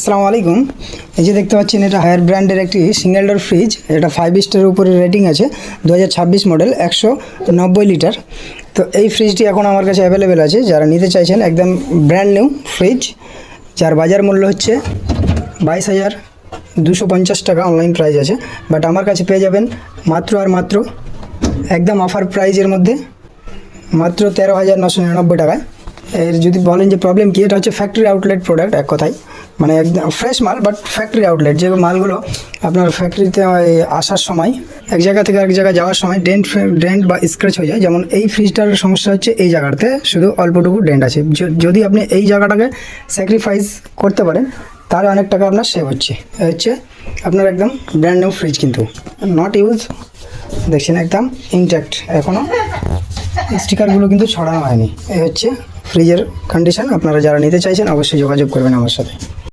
আসসালামু আলাইকুম। এই যে দেখতে পাচ্ছেন, এটা হায়ার ব্র্যান্ডের একটি সিঙ্গেল ডোর ফ্রিজ। এটা 5 স্টারের উপরে রেটিং আছে, 2026 মডেল, 190 লিটার। তো এই ফ্রিজটি এখন আমার কাছে অ্যাভেলেবেল আছে। যারা নিতে চাইছেন, একদম ব্র্যান্ড নিউ ফ্রিজ, যার বাজার মূল্য হচ্ছে 22,250 টাকা অনলাইন প্রাইস আছে। বাট আমার কাছে পেয়ে যাবেন মাত্র আর মাত্র একদম অফার প্রাইজের মধ্যে মাত্র 13,999 টাকায়। এর যদি বলেন যে প্রবলেম কী, এটা হচ্ছে ফ্যাক্টরি আউটলেট প্রোডাক্ট। এক কথায় মানে একদম ফ্রেশ মাল, বাট ফ্যাক্টরি আউটলেট। যে মালগুলো আপনার ফ্যাক্টরিতে আসার সময়, এক জায়গা থেকে আরেক জায়গায় যাওয়ার সময় ডেন্ট বা স্ক্র্যাচ হয়ে যায়। যেমন এই ফ্রিজটার সমস্যা হচ্ছে এই জায়গাতে শুধু অল্পটুকু ডেন্ট আছে। যদি আপনি এই জায়গাটাকে স্যাক্রিফাইস করতে পারেন, তাহলে অনেক টাকা আপনার সেভ হচ্ছে। হচ্ছে আপনার একদম ব্র্যান্ড নিউ ফ্রিজ, কিন্তু নট ইউজ, দেখছেন একদম ইনট্যাক্ট, এখনও স্টিকারগুলো কিন্তু ছড়ানো হয়নি। এই হচ্ছে ফ্রিজের কন্ডিশন। আপনারা যারা নিতে চাইছেন অবশ্যই যোগাযোগ করবেন আমার সাথে।